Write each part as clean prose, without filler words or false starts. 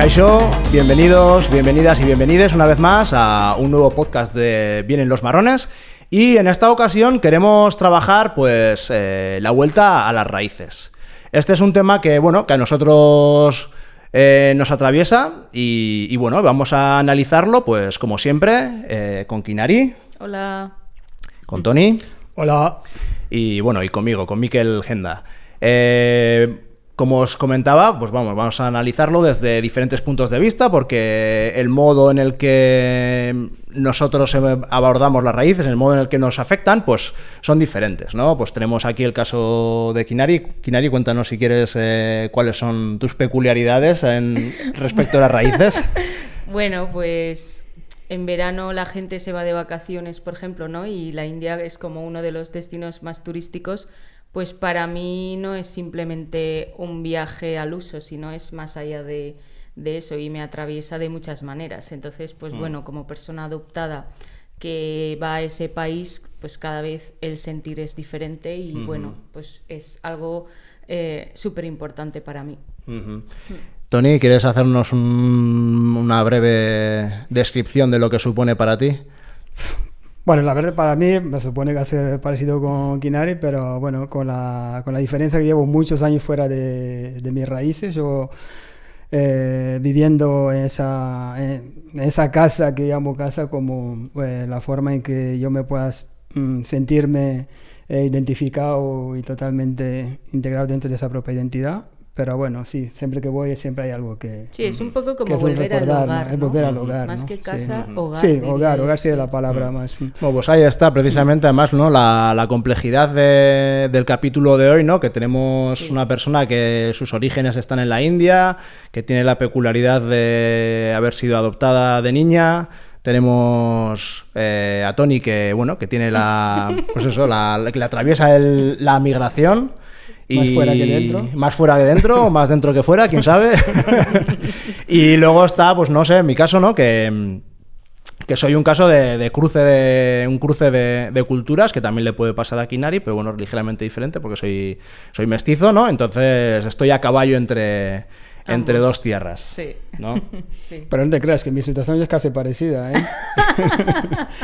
Kaixo, bienvenidos, bienvenidas y bienvenides una vez más a un nuevo podcast de Vienen los Marrones. Y en esta ocasión queremos trabajar pues la vuelta a las raíces. Este es un tema que, bueno, que a nosotros nos atraviesa y bueno, vamos a analizarlo pues como siempre con Kinari. Hola. Con Toni. Hola. Y bueno, y conmigo, con Mikel Genda. Como os comentaba, pues vamos a analizarlo desde diferentes puntos de vista, porque el modo en el que nosotros abordamos las raíces, el modo en el que nos afectan, pues son diferentes, ¿no? Pues tenemos aquí el caso de Kinari. Kinari, cuéntanos si quieres cuáles son tus peculiaridades respecto a las raíces. Bueno, pues en verano la gente se va de vacaciones, por ejemplo, ¿no? Y la India es como uno de los destinos más turísticos. Pues para mí no es simplemente un viaje al uso, sino es más allá de eso y me atraviesa de muchas maneras. Entonces, pues bueno, como persona adoptada que va a ese país, pues cada vez el sentir es diferente y bueno, pues es algo súper importante para mí. Toni, ¿quieres hacernos una breve descripción de lo que supone para ti? Bueno, la verdad para mí me supone que hace parecido con Kinari, pero bueno, con la diferencia que llevo muchos años fuera de mis raíces. Yo viviendo en esa casa que llamo casa como la forma en que yo me pueda sentirme identificado y totalmente integrado dentro de esa propia identidad. Pero bueno, sí, siempre que voy siempre hay algo que... Sí, es un poco como volver al hogar, ¿no? Es volver al hogar, más ¿no? que casa, sí. hogar. Sí, hogar sería la palabra más. Bueno, pues ahí está precisamente además, ¿no? la complejidad del capítulo de hoy, ¿no? Que tenemos una persona que sus orígenes están en la India, que tiene la peculiaridad de haber sido adoptada de niña. Tenemos a Toni que, bueno, que tiene que le atraviesa la migración. Más fuera que dentro. Más fuera que dentro, o más dentro que fuera, quién sabe. Y luego está, pues no sé, en mi caso, ¿no? Que soy un caso de cruce de culturas, que también le puede pasar a Kinari, pero bueno, ligeramente diferente, porque soy mestizo, ¿no? Entonces estoy a caballo entre dos tierras. Sí. ¿No? Sí. Pero no te creas que mi situación es casi parecida, ¿eh?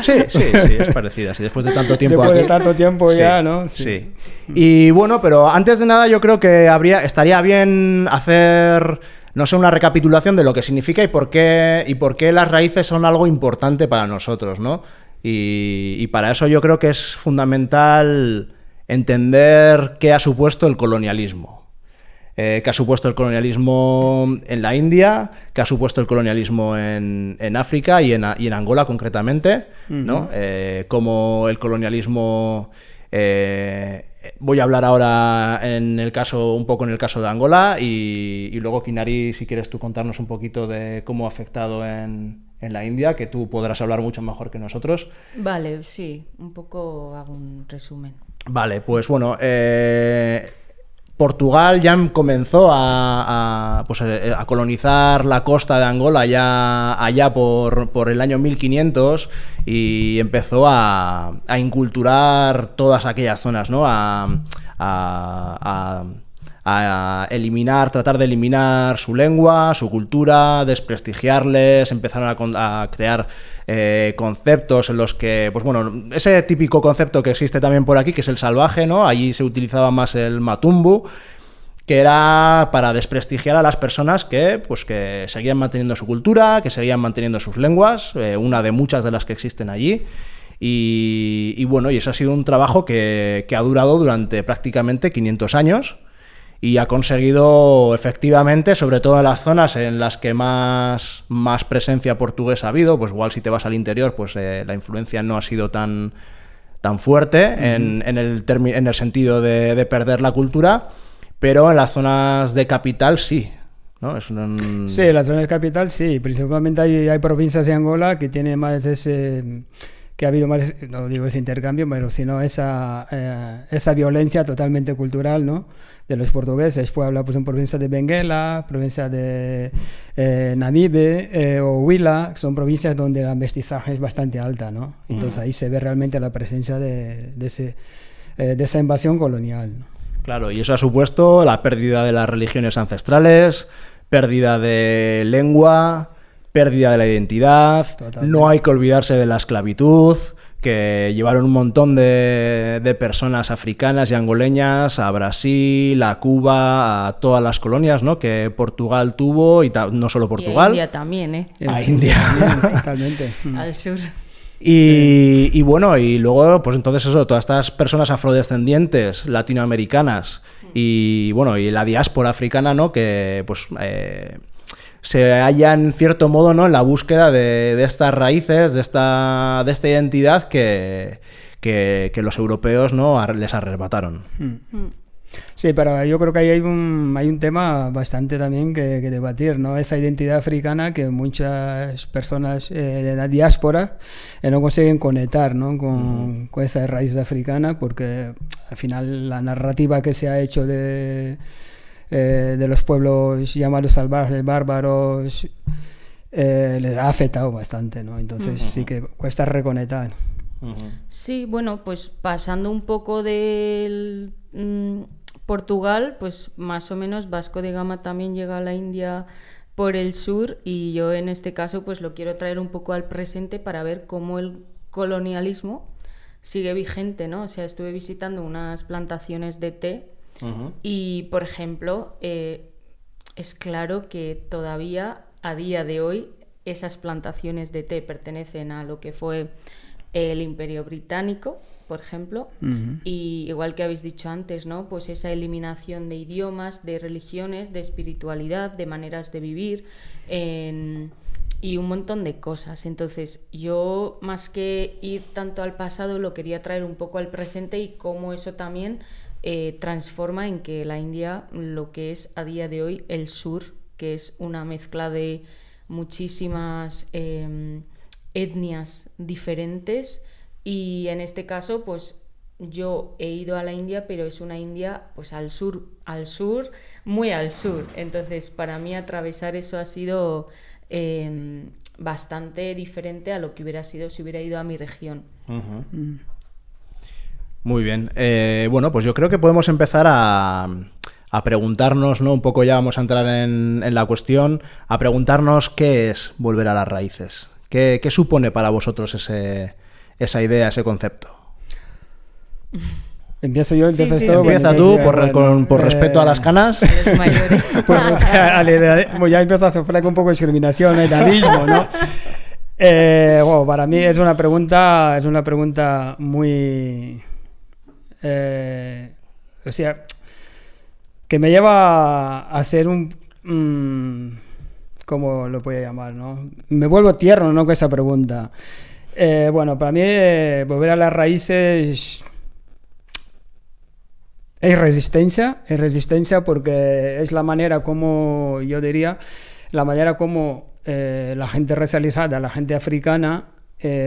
Sí, es parecida. Sí, después de tanto tiempo después de tanto tiempo ya, ¿no? Sí. Y bueno, pero antes de nada yo creo que estaría bien hacer, no sé, una recapitulación de lo que significa y por qué las raíces son algo importante para nosotros, ¿no? Y para eso yo creo que es fundamental entender qué ha supuesto el colonialismo. ¿Qué ha supuesto el colonialismo en la India? ¿Qué ha supuesto el colonialismo en África y en Angola concretamente? ¿No? Cómo el colonialismo... voy a hablar ahora un poco en el caso de Angola y luego, Kinari, si quieres tú contarnos un poquito de cómo ha afectado en la India, que tú podrás hablar mucho mejor que nosotros. Vale, sí, un poco hago un resumen. Vale, pues bueno... Portugal ya comenzó a colonizar la costa de Angola allá por el año 1500 y empezó a inculturar todas aquellas zonas, ¿no? A tratar de eliminar su lengua, su cultura, desprestigiarles, empezaron a crear conceptos en los que, pues bueno, ese típico concepto que existe también por aquí, que es el salvaje, ¿no? Allí se utilizaba más el matumbu, que era para desprestigiar a las personas que seguían manteniendo su cultura, que seguían manteniendo sus lenguas, una de muchas de las que existen allí. Y bueno, y eso ha sido un trabajo que ha durado durante prácticamente 500 años. Y ha conseguido efectivamente, sobre todo en las zonas en las que más presencia portuguesa ha habido, pues igual si te vas al interior, pues la influencia no ha sido tan fuerte en el sentido de perder la cultura, pero en las zonas de capital sí, ¿no? Sí, en las zonas de capital sí, principalmente hay provincias de Angola que tienen más que ha habido más, no digo ese intercambio, pero sino esa violencia totalmente cultural, ¿no? De los portugueses. Puedo hablar pues en provincia de Benguela, provincia de Namibe o Huila, son provincias donde la mestizaje es bastante alta, ¿no? Entonces ahí se ve realmente la presencia de esa invasión colonial, ¿no? Claro, y eso ha supuesto la pérdida de las religiones ancestrales, pérdida de lengua, pérdida de la identidad, Totalmente. no hay que olvidarse de la esclavitud, que llevaron un montón de personas africanas y angoleñas a Brasil, a Cuba, a todas las colonias, ¿no?, que Portugal tuvo, y no solo Y a Portugal. India también, ¿eh? A India. Totalmente. Al sur. Y bueno, y luego, pues entonces eso, todas estas personas afrodescendientes latinoamericanas y bueno, y la diáspora africana, ¿no?, que pues se hallan en cierto modo, ¿no?, en la búsqueda de estas raíces, de esta identidad que los europeos, ¿no?, les arrebataron. Sí, pero yo creo que ahí hay un tema bastante también que debatir, ¿no? Esa identidad africana que muchas personas de la diáspora no consiguen conectar, ¿no?, con esa raíz africana, porque al final la narrativa que se ha hecho de los pueblos llamados salvajes, bárbaros, les ha afectado bastante, ¿no? Entonces sí que cuesta reconectar. Sí, bueno, pues pasando un poco del Portugal, pues más o menos Vasco de Gama también llega a la India por el sur, y yo en este caso pues lo quiero traer un poco al presente para ver cómo el colonialismo sigue vigente, ¿no? O sea, estuve visitando unas plantaciones de té y, por ejemplo, es claro que todavía a día de hoy esas plantaciones de té pertenecen a lo que fue el Imperio Británico, por ejemplo, y igual que habéis dicho antes, ¿no?, pues esa eliminación de idiomas, de religiones, de espiritualidad, de maneras de vivir, y un montón de cosas. Entonces, yo, más que ir tanto al pasado, lo quería traer un poco al presente, y cómo eso también transforma en que la India, lo que es a día de hoy el sur, que es una mezcla de muchísimas etnias diferentes, y en este caso pues yo he ido a la India, pero es una India pues al sur, muy al sur. Entonces para mí atravesar eso ha sido bastante diferente a lo que hubiera sido si hubiera ido a mi región. Muy bien. Bueno, pues yo creo que podemos empezar a preguntarnos, ¿no?, un poco, ya vamos a entrar en la cuestión, a preguntarnos qué es volver a las raíces. ¿Qué supone para vosotros esa idea, ese concepto? Empiezo yo, empiezas Sí, tú. sí. Empieza tú, por respeto a las canas. Los mayores. Ya empiezo a sufrir un poco de discriminación, edadismo, ¿no? Bueno, para mí es una pregunta muy... o sea, que me lleva a ser ¿cómo lo voy a llamar, no? Me vuelvo tierno, ¿no?, con esa pregunta. Bueno, para mí volver a las raíces es resistencia porque es la manera como, yo diría, la manera como la gente racializada, la gente africana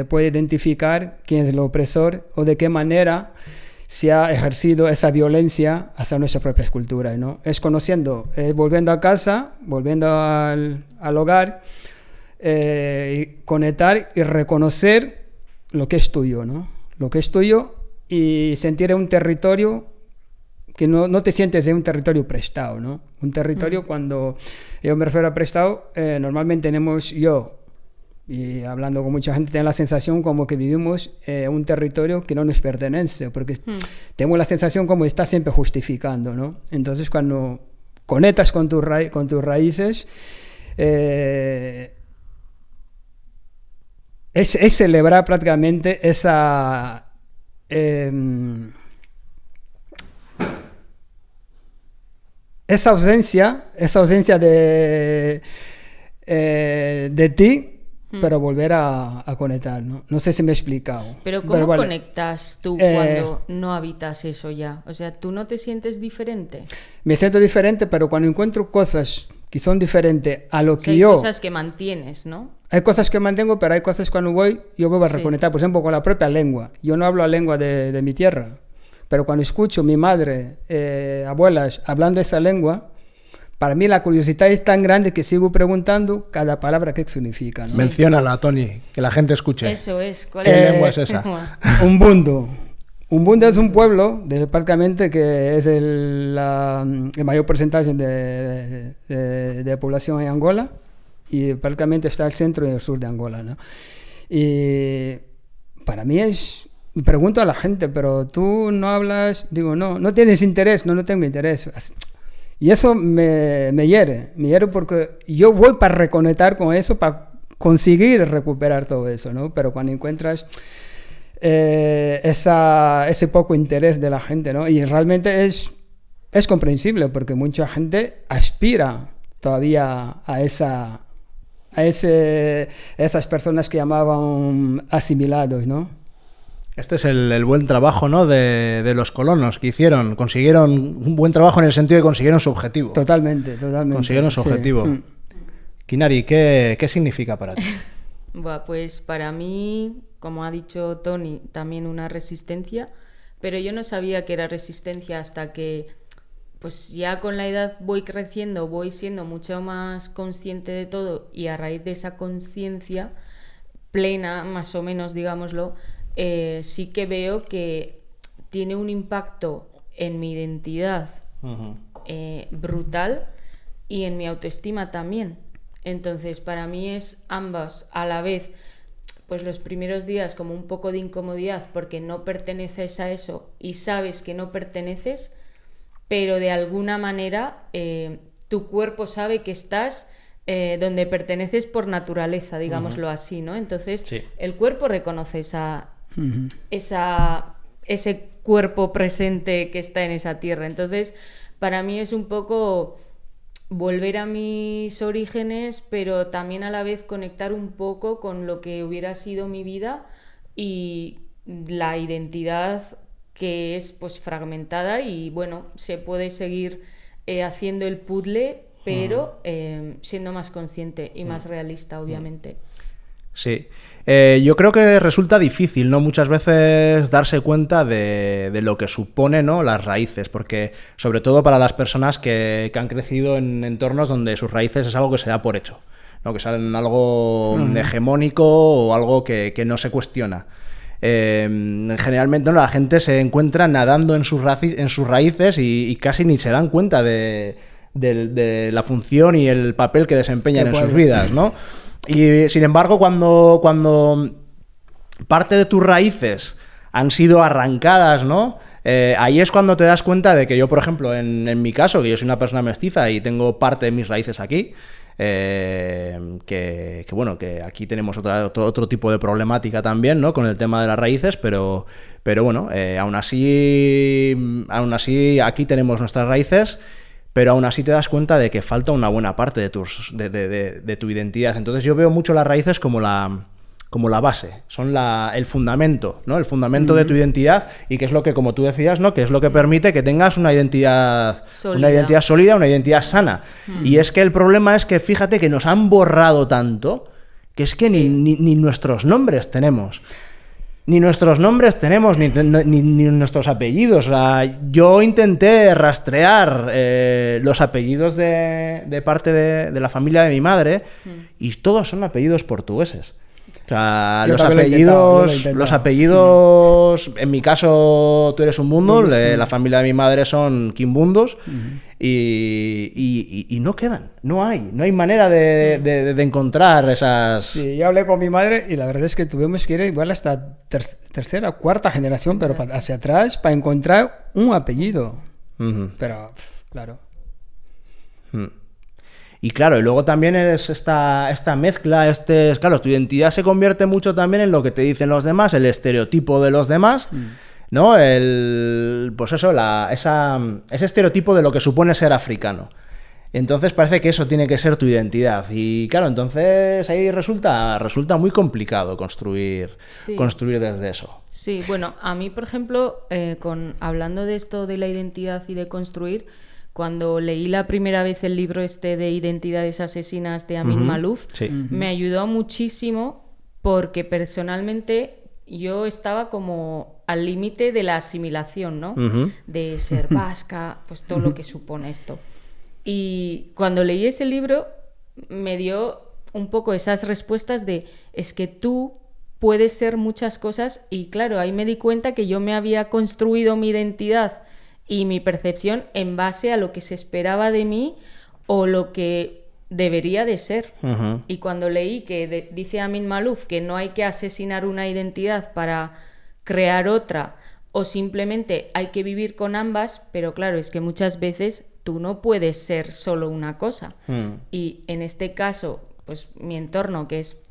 puede identificar quién es el opresor o de qué manera se ha ejercido esa violencia hacia nuestra propia cultura, ¿no? Es conociendo, volviendo a casa, volviendo al hogar, y conectar y reconocer lo que es tuyo, ¿no? Lo que es tuyo, y sentir un territorio que no te sientes en un territorio prestado, ¿no? Un territorio, cuando yo me refiero a prestado, normalmente tenemos y hablando con mucha gente, tengo la sensación como que vivimos un territorio que no nos pertenece, porque tengo la sensación como está siempre justificando, ¿no? Entonces, cuando conectas con tus raíces, es celebrar prácticamente esa ausencia de ti, pero volver a conectar, ¿no? No sé si me he explicado. Pero ¿cómo conectas tú cuando no habitas eso ya? O sea, ¿tú no te sientes diferente? Me siento diferente, pero cuando encuentro cosas que son diferentes a lo que hay yo... Hay cosas que mantienes, ¿no? Hay cosas que mantengo, pero hay cosas cuando yo vuelvo a reconectar. Por ejemplo, con la propia lengua. Yo no hablo la lengua de mi tierra, pero cuando escucho a mi madre, abuelas, hablando esa lengua, para mí la curiosidad es tan grande que sigo preguntando cada palabra qué significa, ¿no? Menciónala, Tony, que la gente escuche. Eso es. ¿Qué lengua es esa? Ubuntu. Umbunda es un pueblo, prácticamente, que es el mayor porcentaje de población en Angola, y prácticamente está al centro y al sur de Angola, ¿no? Y para mí me pregunto a la gente, pero tú no hablas, digo, no tienes interés, no tengo interés. Y eso me hiere porque yo voy para reconectar con eso, para conseguir recuperar todo eso, ¿no? Pero cuando encuentras ese poco interés de la gente, ¿no? Y realmente es comprensible, porque mucha gente aspira todavía a esas personas que llamaban asimilados, ¿no? Este es el buen trabajo, ¿no?, de los colonos que consiguieron un buen trabajo en el sentido de que consiguieron su objetivo. Totalmente. Consiguieron su objetivo. Kinari, ¿qué significa para ti? Pues para mí, como ha dicho Tony, también una resistencia, pero yo no sabía que era resistencia hasta que, pues ya con la edad voy creciendo, voy siendo mucho más consciente de todo, y a raíz de esa conciencia plena, más o menos, digámoslo, sí que veo que tiene un impacto en mi identidad brutal, y en mi autoestima también. Entonces, para mí es ambas a la vez. Pues los primeros días como un poco de incomodidad porque no perteneces a eso y sabes que no perteneces, pero de alguna manera tu cuerpo sabe que estás donde perteneces por naturaleza, digámoslo así, ¿no? Entonces, sí, el cuerpo reconoce ese cuerpo presente que está en esa tierra. Entonces, para mí es un poco volver a mis orígenes, pero también a la vez conectar un poco con lo que hubiera sido mi vida y la identidad, que es pues fragmentada, y bueno, se puede seguir haciendo el puzzle, pero siendo más consciente y más realista, obviamente. Sí, yo creo que resulta difícil, ¿no?, muchas veces darse cuenta de lo que supone, ¿no?, las raíces, porque sobre todo para las personas que han crecido en entornos donde sus raíces es algo que se da por hecho, ¿no?, que salen algo hegemónico o algo que no se cuestiona. Generalmente, ¿no?, la gente se encuentra nadando en sus raíces y casi ni se dan cuenta de la función y el papel que desempeñan en sus vidas, ¿no? Y sin embargo, cuando parte de tus raíces han sido arrancadas, ¿no?, ahí es cuando te das cuenta de que yo, por ejemplo, en mi caso, que yo soy una persona mestiza y tengo parte de mis raíces aquí, que bueno, que aquí tenemos otro tipo de problemática también, ¿no?, con el tema de las raíces, pero bueno, aún así aquí tenemos nuestras raíces. Pero aún así te das cuenta de que falta una buena parte de tu identidad. Entonces yo veo mucho las raíces como la base, son el fundamento, ¿no? El fundamento de tu identidad, y que es lo que, como tú decías, ¿no?, que es lo que permite que tengas una identidad sólida, una identidad sana. Y es que el problema es que, fíjate, que nos han borrado tanto que es que ni nuestros nombres tenemos. Ni nuestros nombres tenemos, ni nuestros apellidos. O sea, yo intenté rastrear los apellidos de parte de la familia de mi madre, y todos son apellidos portugueses. O sea, los apellidos, en mi caso, tú eres un mundo, la familia de mi madre son quimbundos, y no quedan, no hay manera de encontrar esas... Sí, yo hablé con mi madre y la verdad es que tuvimos que ir igual hasta tercera, cuarta generación, pero hacia atrás, para encontrar un apellido. Pero, claro. Y claro, y luego también es esta mezcla, claro, tu identidad se convierte mucho también en lo que te dicen los demás, el estereotipo de los demás, ¿no? Pues eso, ese estereotipo de lo que supone ser africano. Entonces parece que eso tiene que ser tu identidad. Y claro, entonces ahí resulta muy complicado construir desde eso. Sí, bueno, a mí, por ejemplo, hablando de esto de la identidad y de construir, cuando leí la primera vez el libro de Identidades Asesinas de Amin Maalouf, me ayudó muchísimo, porque personalmente yo estaba como al límite de la asimilación, ¿no? De ser vasca, pues todo lo que supone esto. Y cuando leí ese libro me dio un poco esas respuestas de, es que tú puede ser muchas cosas y claro, ahí me di cuenta que yo me había construido mi identidad y mi percepción en base a lo que se esperaba de mí o lo que debería de ser. Ujú. Y cuando leí que dice Amin Maalouf que no hay que asesinar una identidad para crear otra o simplemente hay que vivir con ambas, pero claro, es que muchas veces tú no puedes ser solo una cosa. Y en este caso, pues mi entorno, que es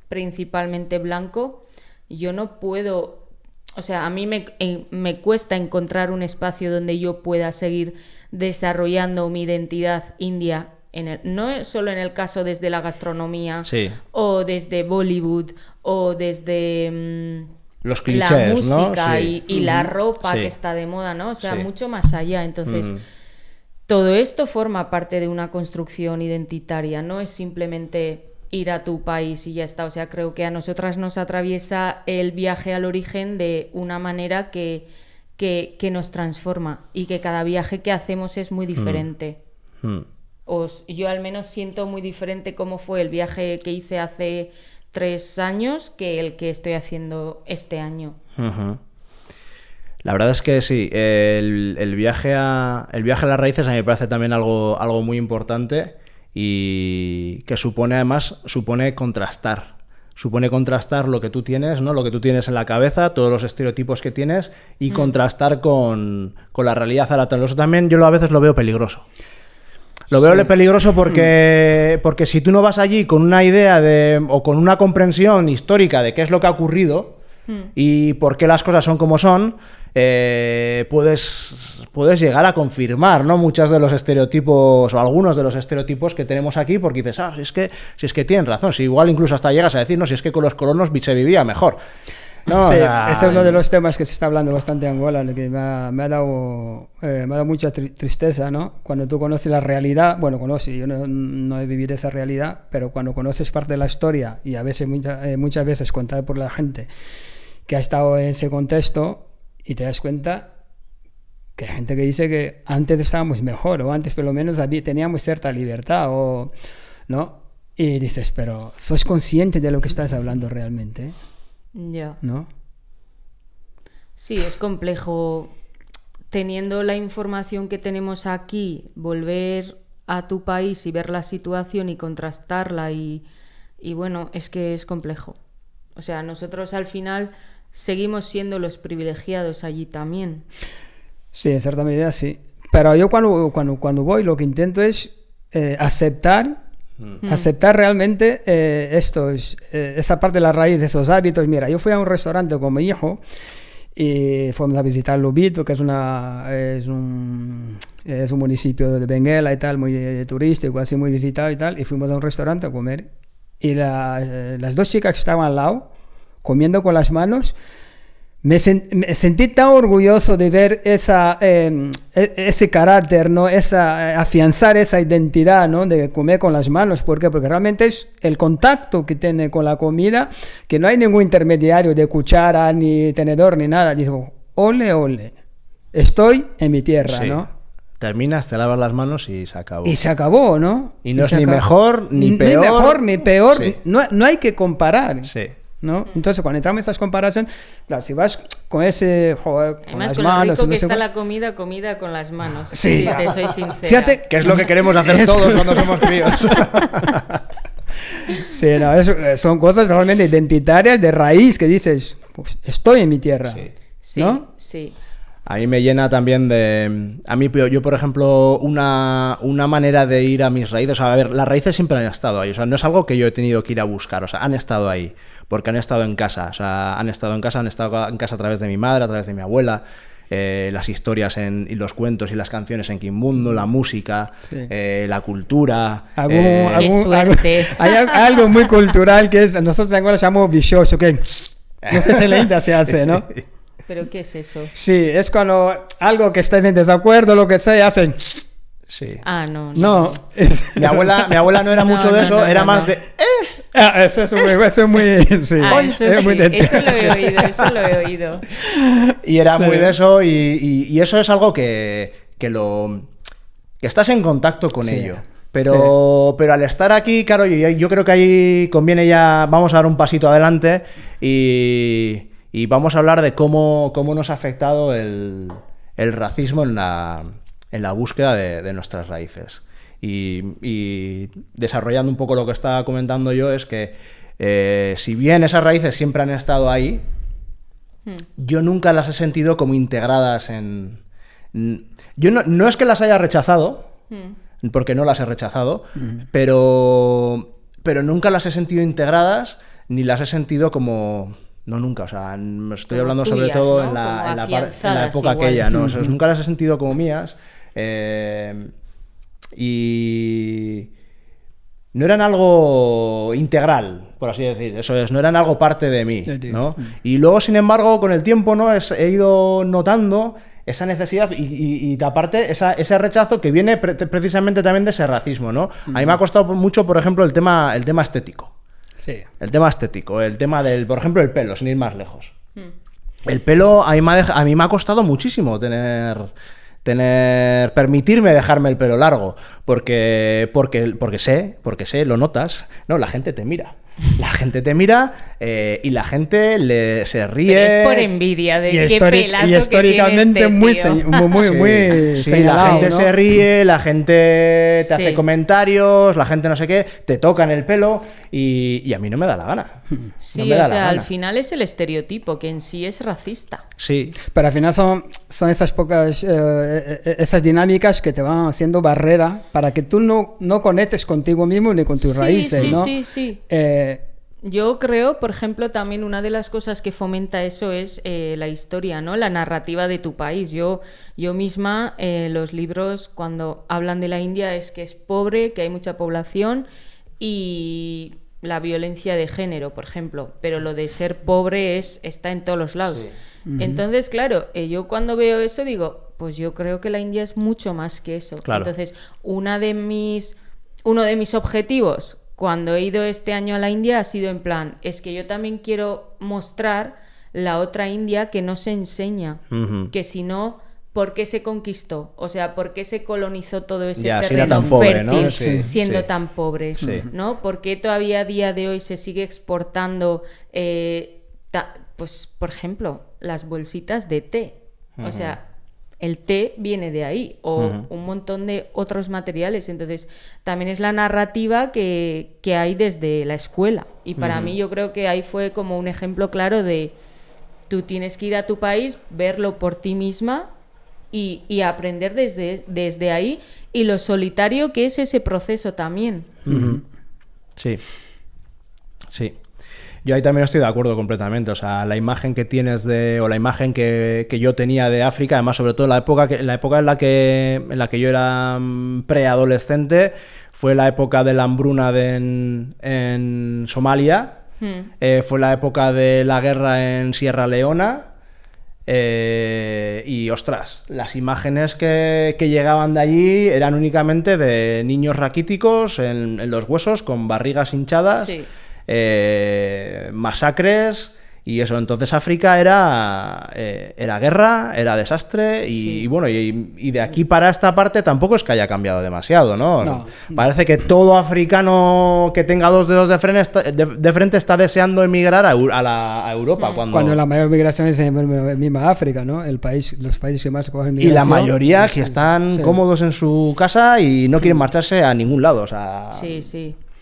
principalmente blanco, yo no puedo, o sea, a mí me cuesta encontrar un espacio donde yo pueda seguir desarrollando mi identidad india, no solo en el caso desde la gastronomía, Sí. o desde Bollywood, o desde Los clichés, la ¿no? música Sí. y la ropa Sí. que está de moda, ¿no? O sea, Sí. mucho más allá. Entonces, todo esto forma parte de una construcción identitaria, no es simplemente ir a tu país y ya está. O sea, creo que a nosotras nos atraviesa el viaje al origen de una manera que nos transforma y que cada viaje que hacemos es muy diferente. Yo al menos siento muy diferente cómo fue el viaje que hice hace 3 años que el que estoy haciendo este año. Ujú. La verdad es que sí, el viaje a las raíces a mí me parece también algo muy importante y que supone contrastar. Supone contrastar lo que tú tienes, ¿no? Lo que tú tienes en la cabeza, todos los estereotipos que tienes y contrastar con la realidad. Ahora, eso también yo a veces lo veo peligroso. Lo veo peligroso porque si tú no vas allí con una idea o con una comprensión histórica de qué es lo que ha ocurrido y por qué las cosas son como son, puedes llegar a confirmar, ¿no? Muchos de los estereotipos o algunos de los estereotipos que tenemos aquí, porque dices, si es que tienen razón, si igual incluso hasta llegas a decir, no, si es que con los colonos se vivía mejor. No, sí, ese es uno de los temas que se está hablando bastante en Angola, que me ha dado mucha tristeza, ¿no? Cuando tú conoces la realidad, bueno, yo no he vivido esa realidad, pero cuando conoces parte de la historia y a veces muchas veces contada por la gente que ha estado en ese contexto y te das cuenta que hay gente que dice que antes estábamos mejor o antes por lo menos teníamos cierta libertad, ¿no? Y dices, pero ¿sos consciente de lo que estás hablando realmente? Ya. ¿No? Sí, es complejo. Teniendo la información que tenemos aquí, volver a tu país y ver la situación y contrastarla y bueno, es que es complejo. O sea, nosotros al final seguimos siendo los privilegiados allí también. Sí, en cierta medida sí. Pero yo cuando voy lo que intento es aceptar realmente esa parte de la raíz de esos hábitos. Mira, yo fui a un restaurante con mi hijo y fuimos a visitar Lubito, que es un municipio de Benguela y tal, muy turístico, así muy visitado y tal, y fuimos a un restaurante a comer y las 2 chicas que estaban al lado comiendo con las manos, me sentí tan orgulloso de ver ese carácter, ¿no? Afianzar esa identidad, ¿no? De comer con las manos. ¿Por qué? Porque realmente es el contacto que tiene con la comida, que no hay ningún intermediario de cuchara, ni tenedor, ni nada. Digo, ole, estoy en mi tierra, sí. ¿no? Terminas, te lavas las manos y se acabó. Y se acabó, ¿no? Y no es ni mejor, ni peor. Ni mejor, ni peor. Sí. No hay que comparar. Sí. ¿No? Entonces, cuando entramos en estas comparaciones, claro, si vas con ese, joder, con además, las con manos, lo rico no que sé está cuál. la comida con las manos. Sí. Sí, te soy sincera. Fíjate Que es lo que queremos hacer todos cuando somos críos. Sí, no, son cosas realmente identitarias, de raíz, que dices, pues, estoy en mi tierra. Sí. Sí, ¿no? sí. A mí me llena también yo, por ejemplo, una manera de ir a mis raíces, a ver, las raíces siempre han estado ahí, o sea, no es algo que yo he tenido que ir a buscar, o sea, han estado ahí, porque han estado en casa, o sea, han estado en casa a través de mi madre, a través de mi abuela, las historias y los cuentos y las canciones en Quimbundo, la música, Sí. La cultura. Qué suerte. Hay algo muy cultural que es, nosotros en Angola llamamos bichoso, que no sé si en la India se hace, ¿no? ¿Pero qué es eso? Sí, es cuando algo que estés en desacuerdo, lo que sea, hacen... Sí. Ah, no. No. Mi abuela no era mucho de eso, era más de... Eso es muy... Sí, Ah, eso es sí, muy eso lo he oído. Y era muy de eso, y eso es algo que estás en contacto con Sí. ello. Pero al estar aquí, claro, yo creo que ahí conviene ya, vamos a dar un pasito adelante y vamos a hablar de cómo nos ha afectado el racismo en la búsqueda de nuestras raíces. Y desarrollando un poco lo que estaba comentando yo, es que si bien esas raíces siempre han estado ahí, yo nunca las he sentido como integradas yo no es que las haya rechazado, porque no las he rechazado, pero nunca las he sentido integradas, ni las he sentido como... No, nunca, o sea, estoy como hablando tuyas, sobre todo ¿no? en la época igual. aquella, ¿no? O sea, nunca las he sentido como mías, y no eran algo integral, por así decir, eso es, no eran algo parte de mí, ¿no? Y luego, sin embargo, con el tiempo, ¿no? He ido notando esa necesidad y aparte ese rechazo que viene precisamente también de ese racismo, ¿no? A mí me ha costado mucho, por ejemplo, el tema estético. Sí. El tema estético, el tema del, por ejemplo, el pelo, sin ir más lejos. El pelo a mí me ha costado muchísimo permitirme dejarme el pelo largo, porque sé, lo notas, no, la gente te mira. La gente te mira y la gente se ríe. Pero es por envidia de qué pelazo y históricamente que tiene este tío. muy sí, señalado, la gente ¿no? se ríe, la gente te hace comentarios, la gente no sé qué, te toca en el pelo y a mí no me da la gana. Sí, no me da o sea, la al gana. final es el estereotipo que en sí es racista. Sí. Pero al final son esas pocas esas dinámicas que te van haciendo barrera para que tú no conectes contigo mismo ni con tus raíces, ¿no? Sí. Yo creo, por ejemplo, también una de las cosas que fomenta eso es la historia, ¿no? La narrativa de tu país. Yo misma, los libros, cuando hablan de la India, es que es pobre, que hay mucha población y la violencia de género, por ejemplo. Pero lo de ser pobre está en todos los lados. Sí. Entonces, claro, yo cuando veo eso digo, pues yo creo que la India es mucho más que eso. Claro. Entonces, uno de mis objetivos cuando he ido este año a la India ha sido en plan, es que yo también quiero mostrar la otra India que no se enseña, que si no, ¿por qué se conquistó? O sea, ¿por qué se colonizó todo ese terreno tan pobre, fértil, ¿no? Sí, siendo tan pobre? Sí. ¿No? ¿Por qué todavía a día de hoy se sigue exportando, pues, por ejemplo, las bolsitas de té? O sea, el té viene de ahí, o un montón de otros materiales. Entonces, también es la narrativa que hay desde la escuela. Y para mí yo creo que ahí fue como un ejemplo claro de tú tienes que ir a tu país, verlo por ti misma y aprender desde ahí, y lo solitario que es ese proceso también. Sí. Yo ahí también estoy de acuerdo completamente. O sea, la imagen que tienes o la imagen que yo tenía de África, además, sobre todo en la época en la que yo era preadolescente, fue la época de la hambruna en Somalia, fue la época de la guerra en Sierra Leona. Y ostras, las imágenes que llegaban de allí eran únicamente de niños raquíticos en los huesos, con barrigas hinchadas. Sí. Masacres y eso. Entonces África era guerra, era desastre y bueno, y de aquí para esta parte tampoco es que haya cambiado demasiado, ¿no? No. Parece que todo africano que tenga dos dedos de frente está deseando emigrar a Europa. Cuando la mayor migración es en misma África, ¿no? Los países que más cogen migración. Y la mayoría que están cómodos en su casa y no quieren marcharse a ningún lado. O sea,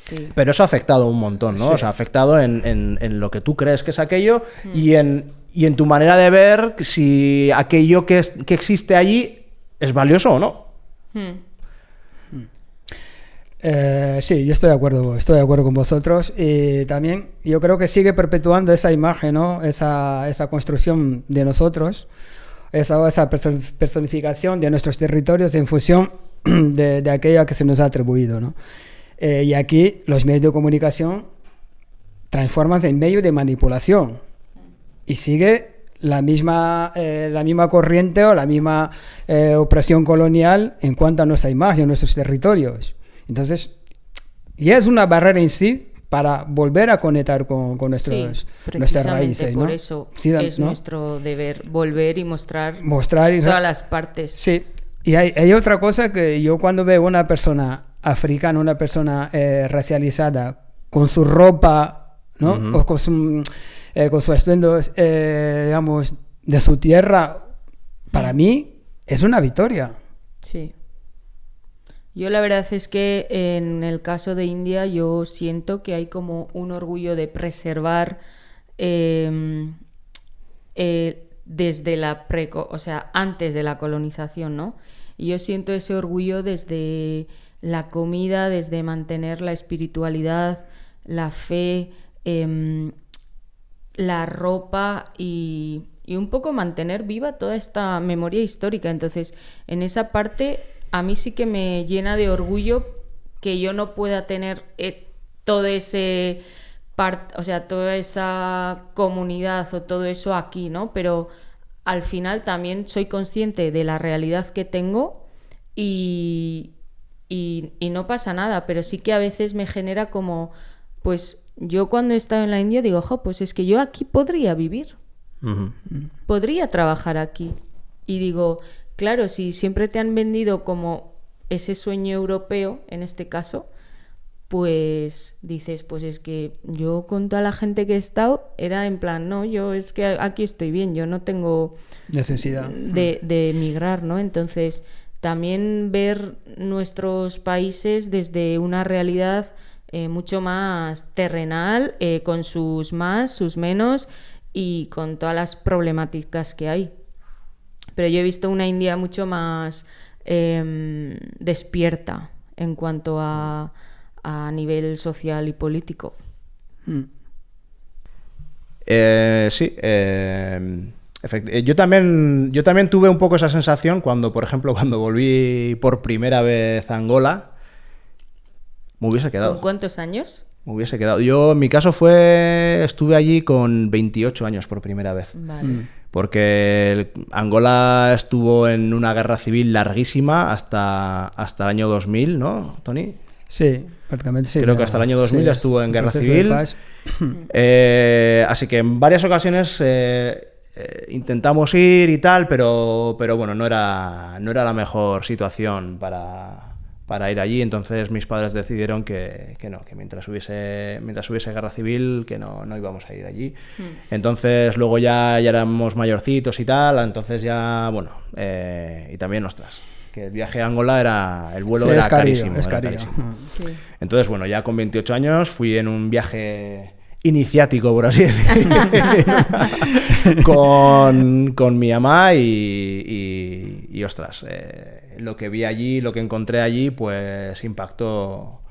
Sí. Pero eso ha afectado un montón, ¿no? Sí. O sea, ha afectado en lo que tú crees que es aquello y en tu manera de ver si aquello que existe allí es valioso o no. Sí, yo estoy de acuerdo con vosotros, y también yo creo que sigue perpetuando esa imagen, ¿no? Esa construcción de nosotros, esa personificación de nuestros territorios en función de aquello que se nos ha atribuido, ¿no? Y aquí los medios de comunicación transforman en medio de manipulación y sigue la misma corriente o la misma opresión colonial en cuanto a nuestra imagen, nuestros territorios. Entonces, ya es una barrera en sí para volver a conectar con nuestras raíces, ¿no? Por eso es nuestro deber volver y mostrar todas las partes. Sí. Y hay otra cosa que yo cuando veo una persona africana, una persona racializada, con su ropa, ¿no? O con su atuendo, digamos, de su tierra, para mí es una victoria. Sí. Yo la verdad es que en el caso de India yo siento que hay como un orgullo de preservar desde la o sea, antes de la colonización, ¿no? Y yo siento ese orgullo desde la comida, desde mantener la espiritualidad, la fe, la ropa y un poco mantener viva toda esta memoria histórica. Entonces, en esa parte a mí sí que me llena de orgullo que yo no pueda tener todo ese o sea, toda esa comunidad o todo eso aquí, ¿no? Pero al final también soy consciente de la realidad que tengo y no pasa nada, pero sí que a veces me genera como, pues yo cuando he estado en la India digo, pues es que yo aquí podría vivir, podría trabajar aquí. Y digo, claro, si siempre te han vendido como ese sueño europeo, en este caso, pues dices, pues es que yo con toda la gente que he estado era en plan, no, yo es que aquí estoy bien, yo no tengo necesidad de emigrar, ¿no? Entonces, también ver nuestros países desde una realidad mucho más terrenal, con sus más, sus menos y con todas las problemáticas que hay. Pero yo he visto una India mucho más despierta en cuanto a nivel social y político. Sí, yo también tuve un poco esa sensación cuando, por ejemplo, cuando volví por primera vez a Angola, me hubiese quedado. ¿Con cuántos años? Me hubiese quedado. Yo, en mi caso, estuve allí con 28 años por primera vez. Vale. Porque Angola estuvo en una guerra civil larguísima hasta el año 2000, ¿no, Tony? Sí, prácticamente sí. Creo que hasta el año 2000 ya estuvo en guerra civil. Así que en varias ocasiones intentamos ir y tal, pero bueno, no era la mejor situación para ir allí. Entonces mis padres decidieron que no, que mientras hubiese guerra civil, que no íbamos a ir allí. Entonces luego ya éramos mayorcitos y tal, entonces ya, bueno, y también, ostras, que el viaje a Angola el vuelo era carísimo. Sí. Entonces, bueno, ya con 28 años fui en un viaje iniciático, por así decirlo, con mi mamá y ostras, lo que vi allí, lo que encontré allí, pues impactó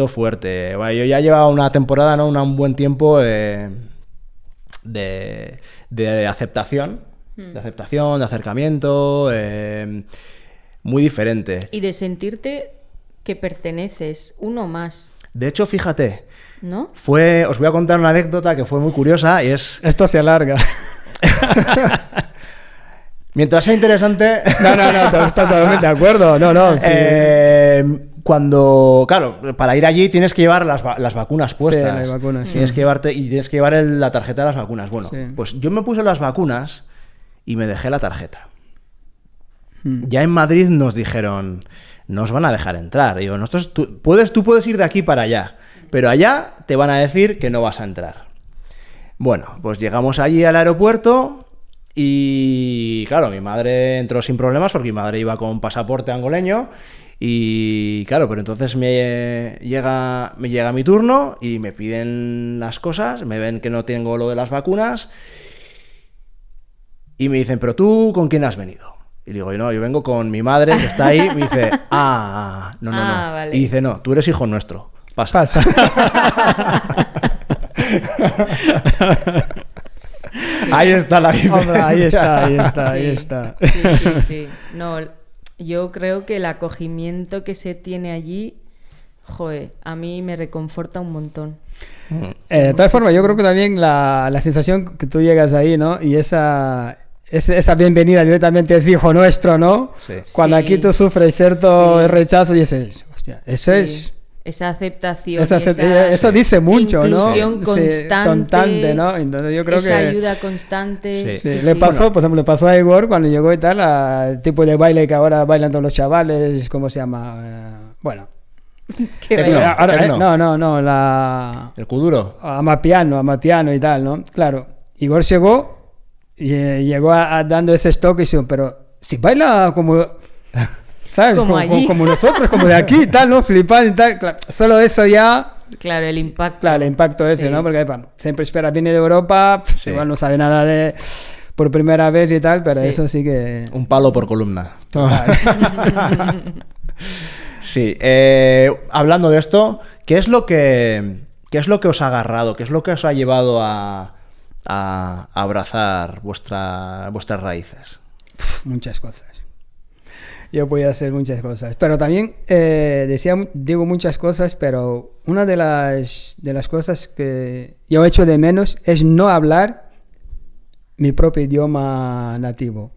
fuerte. Bueno, yo ya llevaba una temporada, ¿no? Un buen tiempo de aceptación, de acercamiento, muy diferente. Y de sentirte que perteneces, uno más. De hecho, fíjate, ¿no? Os voy a contar una anécdota que fue muy curiosa y es... Esto se alarga. Mientras sea interesante... No, estoy totalmente de acuerdo. No, sí. Cuando, claro, para ir allí tienes que llevar las vacunas puestas. Sí, las vacunas. Tienes que llevar la tarjeta de las vacunas. Bueno, sí. Pues yo me puse las vacunas y me dejé la tarjeta. Ya en Madrid nos dijeron, no os van a dejar entrar. Y digo, tú puedes ir de aquí para allá, pero allá te van a decir que no vas a entrar. Bueno, pues llegamos allí al aeropuerto y, claro, mi madre entró sin problemas porque mi madre iba con pasaporte angoleño y, claro, pero entonces me llega mi turno y me piden las cosas, me ven que no tengo lo de las vacunas y me dicen, ¿pero tú con quién has venido? Y digo, no, yo vengo con mi madre que está ahí. Me dice, no. Vale. Y dice, no, tú eres hijo nuestro. Pasa. Sí. Ahí está la diferencia. Ahí está. Sí. No, yo creo que el acogimiento que se tiene allí, a mí me reconforta un montón. De todas formas, yo creo que también la sensación que tú llegas ahí, ¿no? Y esa bienvenida directamente es hijo nuestro, ¿no? Sí. Cuando aquí tú sufres cierto rechazo y dices, hostia, eso es... Esa aceptación. Eso dice mucho, inclusión ¿no? constante, ¿no? Entonces yo creo esa ayuda constante. Sí. Le pasó, por ejemplo, le pasó a Igor cuando llegó y tal, al tipo de baile que ahora bailan todos los chavales, ¿cómo se llama? Que Tecno. vaya. Ahora, Tecno. no, la... El kuduro. Amapiano y tal, ¿no? Claro, Igor llegó y llegó dando ese stock y dijo, pero si baila como... ¿Sabes? Como allí. Como nosotros, como de aquí y tal, ¿no? Flipando y tal. Claro, solo eso ya... Claro, el impacto. Claro, el impacto ese, Sí. ¿no? Porque siempre espera, viene de Europa, Sí. igual no sabe nada de... por primera vez y tal, pero Sí. eso sí que... Un palo por columna. Sí, hablando de esto, ¿qué es lo que os ha agarrado? ¿Qué es lo que os ha llevado a abrazar vuestras raíces? Muchas cosas. Yo podía hacer muchas cosas. Pero también digo muchas cosas, pero una de las cosas que yo echo de menos es no hablar mi propio idioma nativo.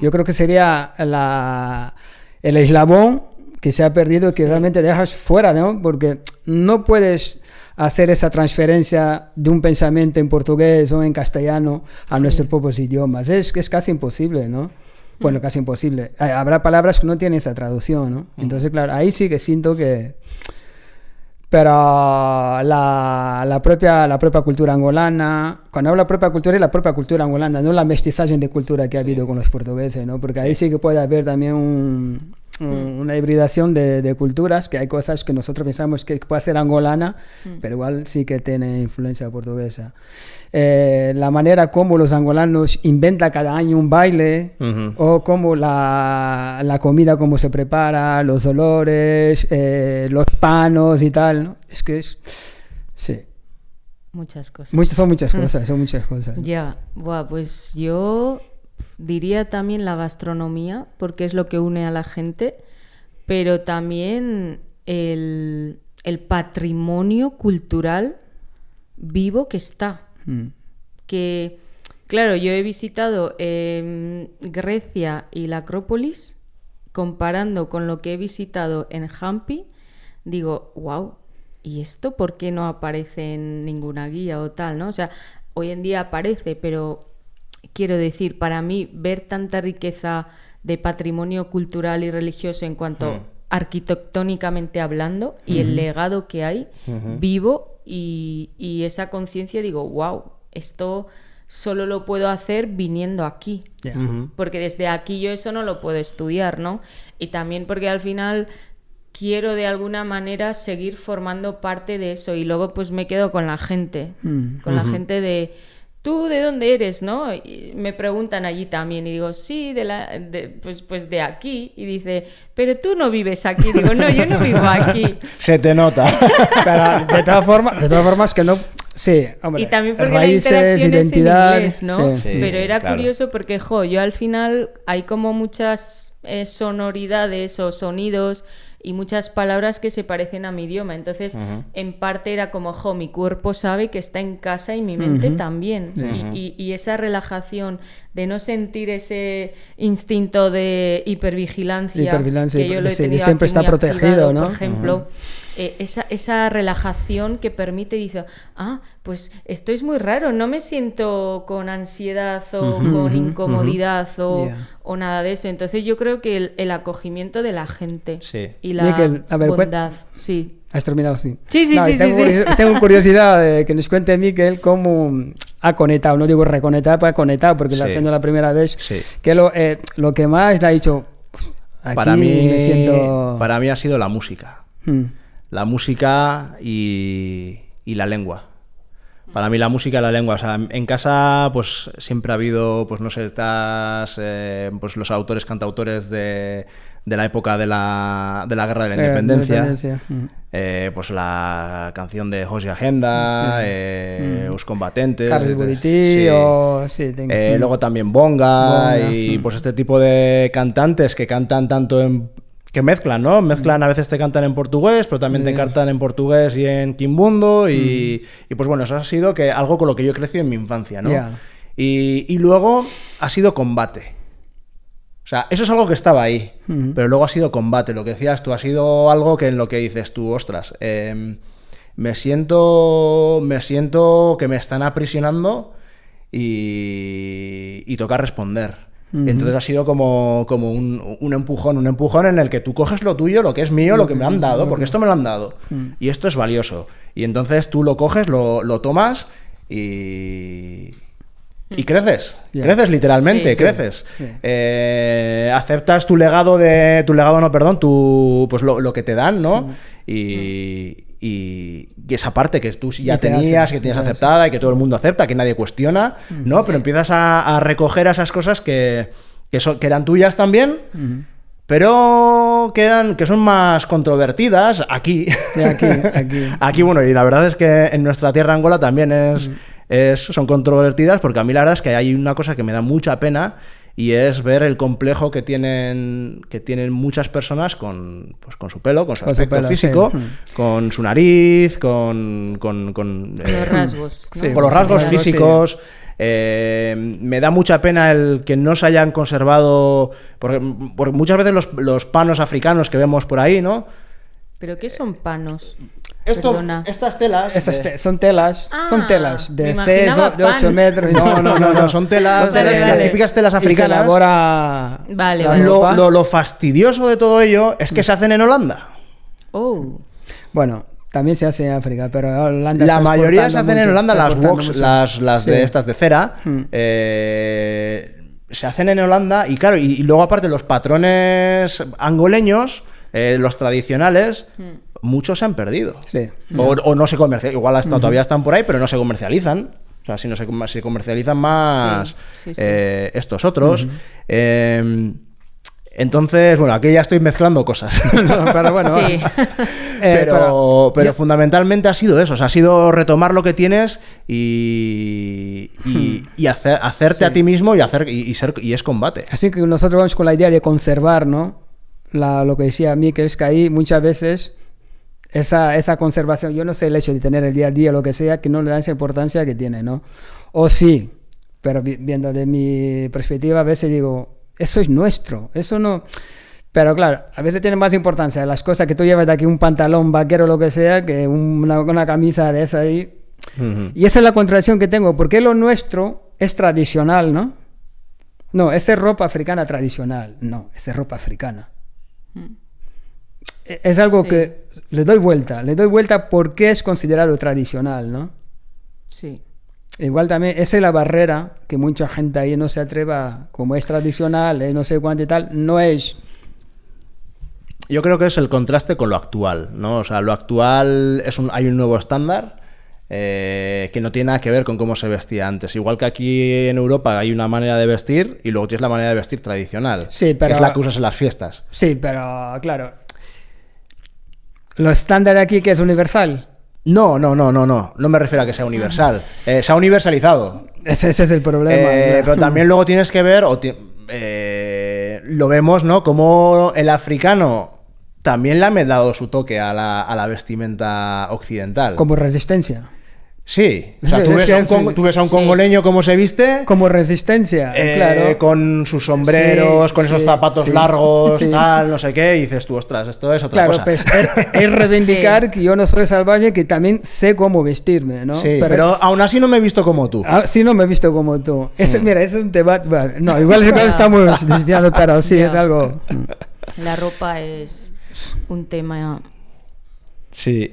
Yo creo que sería el eslabón que se ha perdido, que realmente dejas fuera, ¿no? Porque no puedes hacer esa transferencia de un pensamiento en portugués o en castellano a nuestros propios idiomas. Es casi imposible, ¿no? Bueno, casi imposible. Habrá palabras que no tienen esa traducción, ¿no? Entonces, claro, ahí sí que siento que... Pero la propia cultura angolana, cuando hablo de la propia cultura, es la propia cultura angolana, no la mestizaje de cultura que ha habido con los portugueses, ¿no? Porque ahí sí que puede haber también una hibridación de culturas, que hay cosas que nosotros pensamos que puede ser angolana, pero igual sí que tiene influencia portuguesa. La manera como los angolanos inventan cada año un baile, o como la comida, cómo se prepara, los olores, los panos y tal, ¿no? Es que es... Sí. Muchas cosas. Son muchas cosas. Ya, buah, pues yo diría también la gastronomía, porque es lo que une a la gente, pero también el patrimonio cultural vivo que está. Que, claro, yo he visitado Grecia y la Acrópolis, comparando con lo que he visitado en Hampi, digo, wow, ¿y esto por qué no aparece en ninguna guía o tal, no? O sea, hoy en día aparece, pero quiero decir, para mí, ver tanta riqueza de patrimonio cultural y religioso en cuanto arquitectónicamente hablando y el legado que hay vivo y esa conciencia, digo, wow, esto solo lo puedo hacer viniendo aquí. Yeah. Porque desde aquí yo eso no lo puedo estudiar, ¿no? Y también porque al final quiero de alguna manera seguir formando parte de eso y luego pues me quedo con la gente, con la gente de... ¿Tú de dónde eres, no? Y me preguntan allí también y digo, sí, pues de aquí. Y dice, pero tú no vives aquí. Digo, no, yo no vivo aquí. Se te nota. Pero de todas formas que no... Sí, hombre. Y también porque raíces, la interacción identidad, es en inglés, ¿no? Sí, Pero era claro. curioso porque, yo al final hay como muchas sonoridades o sonidos y muchas palabras que se parecen a mi idioma. Entonces, en parte era como, mi cuerpo sabe que está en casa y mi mente también. Y esa relajación de no sentir ese instinto de hipervigilancia que yo lo he tenido siempre aquí está muy protegido, activado, ¿no? por ejemplo. Esa relajación que permite, dice, pues esto es muy raro, no me siento con ansiedad o con incomodidad o nada de eso. Entonces yo creo que el acogimiento de la gente y la Miquel, a ver, bondad, sí. ¿Has terminado? Sí. Sí. Tengo curiosidad de que nos cuente Miquel cómo ha conectado, no digo reconectar, pero ha conectado, porque lo haciendo la primera vez, que lo que más le ha dicho, aquí para mí, me siento... Para mí ha sido la música. La música y la lengua. Para mí la música y la lengua, o sea, en casa pues siempre ha habido, pues no sé, pues los autores, cantautores de la época de la Guerra de la Independencia. Pues la canción de José Agenda, Los Combatentes, Carles Burití, luego también Bonga y pues este tipo de cantantes que cantan tanto que mezclan, ¿no? Mezclan, a veces te cantan en portugués, pero también te cantan en portugués y en quimbundo y pues bueno, eso ha sido algo con lo que yo he crecido en mi infancia, ¿no? Y luego ha sido combate. O sea, eso es algo que estaba ahí, pero luego ha sido combate. Lo que decías tú, ha sido algo que en lo que dices tú, ostras, me siento que me están aprisionando y toca responder. Entonces ha sido como un empujón en el que tú coges lo tuyo, lo que es mío, lo que me han dado, porque esto me lo han dado. Y esto es valioso. Y entonces tú lo coges, lo tomas y creces. Creces literalmente, creces. Aceptas tu legado pues lo que te dan, ¿no? Y esa parte que tú ya tenías, que tienes aceptada y que todo el mundo acepta, que nadie cuestiona, ¿no? Pero empiezas a recoger esas cosas que eran tuyas también, pero que son más controvertidas aquí. Aquí, bueno, y la verdad es que en nuestra tierra Angola también son controvertidas, porque a mí la verdad es que hay una cosa que me da mucha pena, y es ver el complejo que tienen muchas personas con su pelo, con su aspecto físico, con su nariz, con los rasgos, ¿no? Con los rasgos físicos. Me da mucha pena el que no se hayan conservado, porque muchas veces los panos africanos que vemos por ahí, ¿no? ¿Pero qué son panos? Estas telas... son telas de 6 de 8 metros. No, son telas, las típicas telas africanas. Vale. Lo fastidioso de todo ello es que se hacen en Holanda. Oh. Bueno, también se hace en África, pero Holanda la mayoría se hacen en Holanda, las de estas de cera. Se hacen en Holanda y claro, y luego aparte los patrones angoleños, los tradicionales, muchos se han perdido. Sí. O no se comercializan. Igual todavía están por ahí, pero no se comercializan. O sea, si no se comercializan más estos otros. Entonces, bueno, aquí ya estoy mezclando cosas. Pero bueno, sí. Pero fundamentalmente ha sido eso. O sea, ha sido retomar lo que tienes y hacerte a ti mismo y es combate. Así que nosotros vamos con la idea de conservar, ¿no? Lo que decía Mikel, es que ahí muchas veces esa conservación, yo no sé el hecho de tener el día a día, lo que sea, que no le da esa importancia que tiene, ¿no? O sí, pero viendo de mi perspectiva, a veces digo, eso es nuestro, eso no... Pero claro, a veces tiene más importancia las cosas que tú llevas de aquí, un pantalón vaquero o lo que sea, que una camisa de esa ahí. Y esa es la contradicción que tengo, porque lo nuestro es tradicional, ¿no? No, esta es ropa africana tradicional. No, esta es ropa africana. Es algo que le doy vuelta porque es considerado tradicional, ¿no? Sí. Igual también, esa es la barrera que mucha gente ahí no se atreva, como es tradicional, no sé cuánto y tal, no es... Yo creo que es el contraste con lo actual, ¿no? O sea, lo actual hay un nuevo estándar que no tiene nada que ver con cómo se vestía antes. Igual que aquí en Europa hay una manera de vestir y luego tienes la manera de vestir tradicional, sí, pero, que es la que usas en las fiestas. Sí, pero claro, ¿lo estándar aquí que es universal? No me refiero a que sea universal. Se ha universalizado. Ese es el problema. Pero también luego tienes que ver, lo vemos, ¿no? Como el africano también le ha dado su toque a la vestimenta occidental. Como resistencia. Sí, o sea, tú ves a un congoleño cómo se viste. Como resistencia, claro. Con sus sombreros, con esos zapatos largos, tal, no sé qué, y dices tú, ostras, esto es otra cosa. Pues es reivindicar que yo no soy salvaje, que también sé cómo vestirme, ¿no? Sí, pero aún así no me he visto como tú. Sí, no me he visto como tú. Mira, ese es un debate. No, igual estamos desviando, pero sí, es algo... La ropa es un tema... Sí.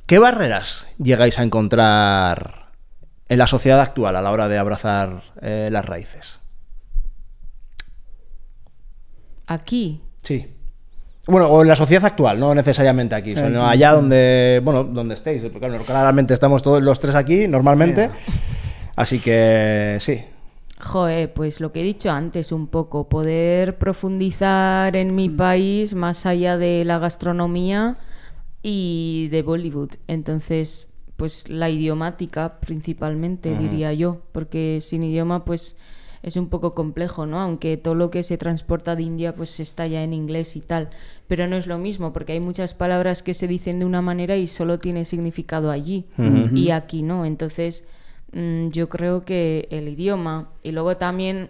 ¿Qué barreras llegáis a encontrar en la sociedad actual a la hora de abrazar las raíces? ¿Aquí? Sí. Bueno, o en la sociedad actual, no necesariamente aquí, sino allá donde estéis. Porque claro, claramente estamos todos los tres aquí, normalmente. Así que sí. Joder, pues lo que he dicho antes un poco, poder profundizar en mi país más allá de la gastronomía y de Bollywood. Entonces, pues la idiomática principalmente, diría yo, porque sin idioma pues es un poco complejo, ¿no? Aunque todo lo que se transporta de India pues está ya en inglés y tal, pero no es lo mismo porque hay muchas palabras que se dicen de una manera y solo tiene significado allí y aquí no. Entonces yo creo que el idioma y luego también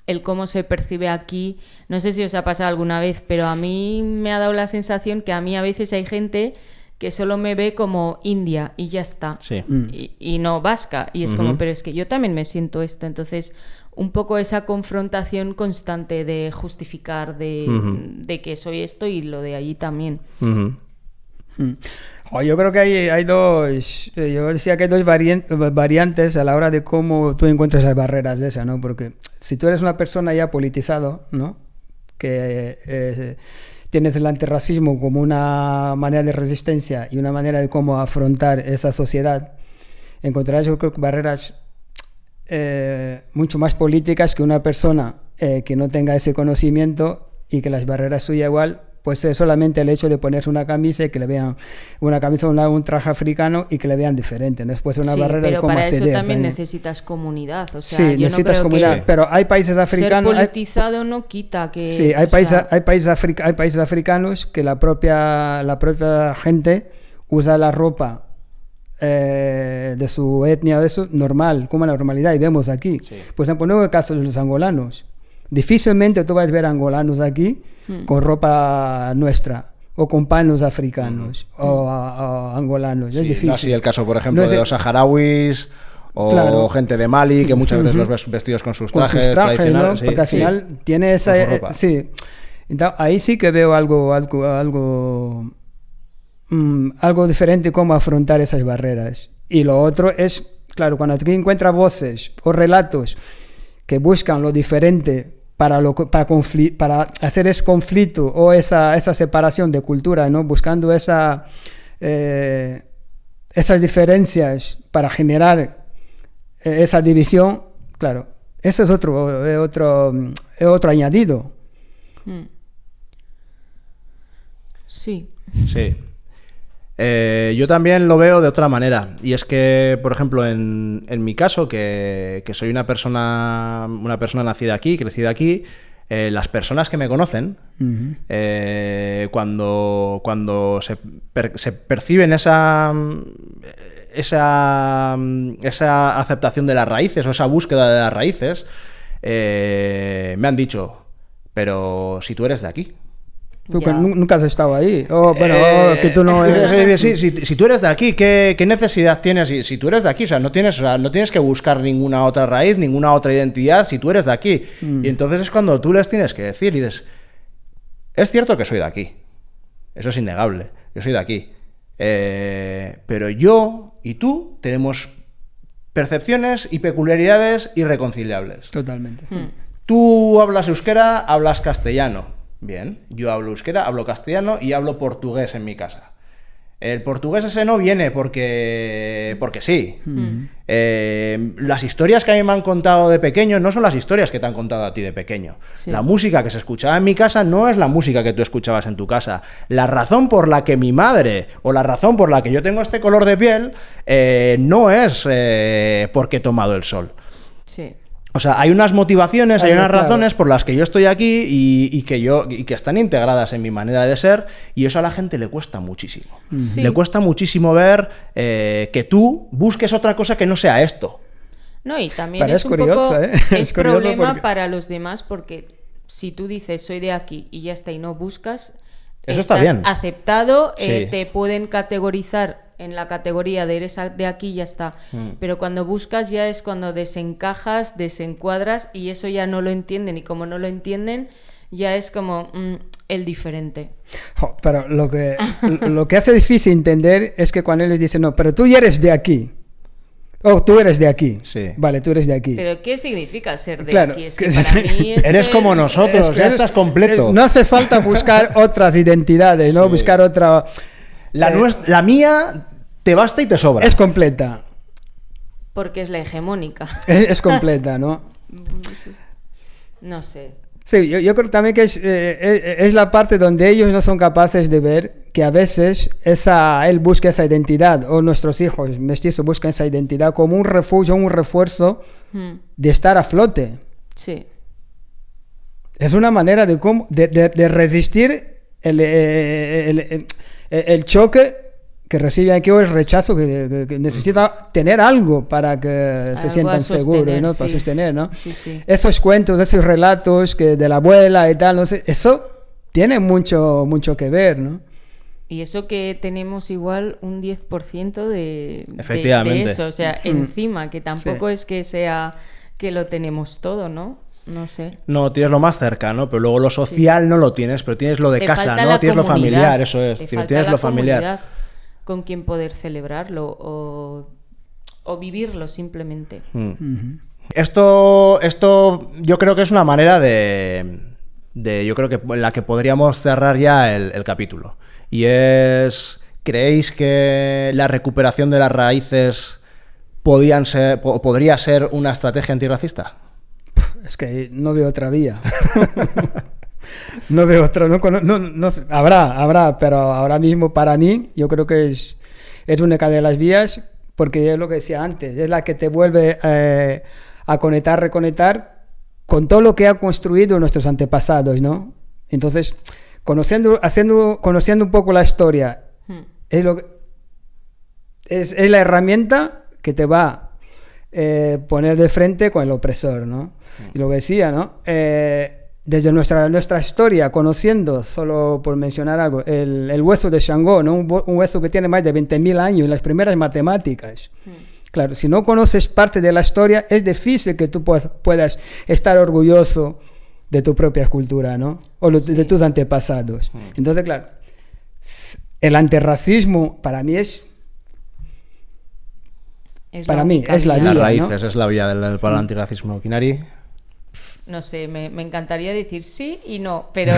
el cómo se percibe aquí, no sé si os ha pasado alguna vez, pero a mí me ha dado la sensación que a mí a veces hay gente que solo me ve como india y ya está. Sí. Y no vasca. Y es como, pero es que yo también me siento esto. Entonces, un poco esa confrontación constante de justificar de que soy esto y lo de allí también. Yo creo que hay dos, yo decía que hay dos variantes a la hora de cómo tú encuentras las barreras de esas, ¿no? Porque si tú eres una persona ya politizado, ¿no? Que tienes el antirracismo como una manera de resistencia y una manera de cómo afrontar esa sociedad, encontrarás, yo creo, barreras mucho más políticas que una persona que no tenga ese conocimiento, y que las barreras suyas igual pues es solamente el hecho de ponerse una camisa y que le vean una camisa, un traje africano y que le vean diferente, ¿no? Después una barrera de cómo acceder. Pero para eso también necesitas comunidad, o sea, sí, yo necesitas no creo comunidad, que pero hay países africanos... Ser politizado no quita que... Sí, hay países africanos que la propia gente usa la ropa de su etnia, de eso, normal, como la normalidad, y vemos aquí. Sí. Por ejemplo, no es el caso de los angolanos. Difícilmente tú vas a ver angolanos aquí con ropa nuestra o con panos africanos o angolanos. Sí, es difícil. No así el caso, por ejemplo, de los saharauis o gente de Mali, que muchas veces los ves vestidos con sus trajes tradicionales. ¿no? Sí, porque al final tiene esa... sí. Entonces, ahí sí que veo algo diferente cómo afrontar esas barreras. Y lo otro es, claro, cuando tú encuentras voces o relatos que buscan lo diferente para hacer ese conflicto o esa separación de cultura, ¿no? Buscando esas diferencias para generar esa división, claro, eso es otro añadido. Sí. Sí. Yo también lo veo de otra manera, y es que, por ejemplo, en mi caso, que soy una persona nacida aquí, crecida aquí, las personas que me conocen, cuando se perciben esa aceptación de las raíces o esa búsqueda de las raíces, me han dicho, pero si tú eres de aquí. Tú nunca has estado ahí. Que tú no eres... si tú eres de aquí, ¿qué necesidad tienes? Si tú eres de aquí, no tienes que buscar ninguna otra raíz, ninguna otra identidad, si tú eres de aquí. Y entonces es cuando tú les tienes que decir, y dices, es cierto que soy de aquí, eso es innegable, yo soy de aquí, pero yo y tú tenemos percepciones y peculiaridades irreconciliables. Totalmente. Tú hablas euskera, hablas castellano. Bien, yo hablo euskera, hablo castellano y hablo portugués en mi casa. El portugués ese no viene porque sí. Las historias que a mí me han contado de pequeño no son las historias que te han contado a ti de pequeño. Sí. La música que se escuchaba en mi casa no es la música que tú escuchabas en tu casa. La razón por la que mi madre o la razón por la que yo tengo este color de piel no es porque he tomado el sol. Sí. O sea, hay unas motivaciones, hay unas razones por las que yo estoy aquí y que están integradas en mi manera de ser, y eso a la gente le cuesta muchísimo. Sí. Le cuesta muchísimo ver que tú busques otra cosa que no sea esto. No, y también es un curioso, poco es problema porque... para los demás, porque si tú dices soy de aquí y ya está y no buscas, eso está bien. Aceptado, sí. Te pueden categorizar en la categoría de eres de aquí y ya está. Pero cuando buscas ya es cuando desencajas, desencuadras, y eso ya no lo entienden, y como no lo entienden ya es como el diferente. Pero lo que hace difícil entender es que cuando ellos dicen no, pero tú ya eres de aquí. Oh, tú eres de aquí. Sí. Vale, tú eres de aquí. ¿Pero qué significa ser de aquí? Es que para mí eres como nosotros, ya estás completo. No hace falta buscar otras identidades, ¿no? Sí. Buscar otra... La mía te basta y te sobra. Es completa. Porque es la hegemónica. Es completa, ¿no? No sé. Sí, yo creo también que es la parte donde ellos no son capaces de ver que a veces él busca esa identidad, o nuestros hijos mestizos buscan esa identidad como un refugio, un refuerzo de estar a flote. Sí. Es una manera de resistir el choque que recibe aquí, o el rechazo que necesita tener algo para que se sientan seguros, ¿no? Sí. Para sostener, ¿no? Sí, sí. Esos cuentos, esos relatos de la abuela y tal, no sé, eso tiene mucho que ver, ¿no? Y eso que tenemos igual un 10% de eso, o sea, encima, que tampoco es que sea que lo tenemos todo, ¿no? No sé. No, tienes lo más cerca, ¿no? Pero luego lo social no lo tienes, pero tienes lo de casa, ¿no? Tienes lo familiar, eso es. Tienes lo familiar. Con quien poder celebrarlo o vivirlo simplemente. Esto yo creo que es una manera yo creo que en la que podríamos cerrar ya el capítulo. Y ¿creéis que la recuperación de las raíces podría ser una estrategia antirracista? Es que no veo otra vía. No veo otra. No, habrá, pero ahora mismo para mí yo creo que es única de las vías, porque es lo que decía antes, es la que te vuelve a reconectar con todo lo que han construido nuestros antepasados, ¿no? Entonces, conociendo un poco la historia, es la herramienta que te va a poner de frente con el opresor, ¿no? Y lo que decía, ¿no? Desde nuestra historia, conociendo, solo por mencionar algo, el hueso de Shango, ¿no? Un hueso que tiene más de 20.000 años, las primeras matemáticas. Claro, si no conoces parte de la historia, es difícil que tú puedas estar orgulloso de tu propia cultura, ¿no? O de tus antepasados. Entonces, claro, el antirracismo para mí es la vía. Las raíces, ¿no? Es la vía para el antirracismo. Kinari. No sé, me encantaría decir sí y no, pero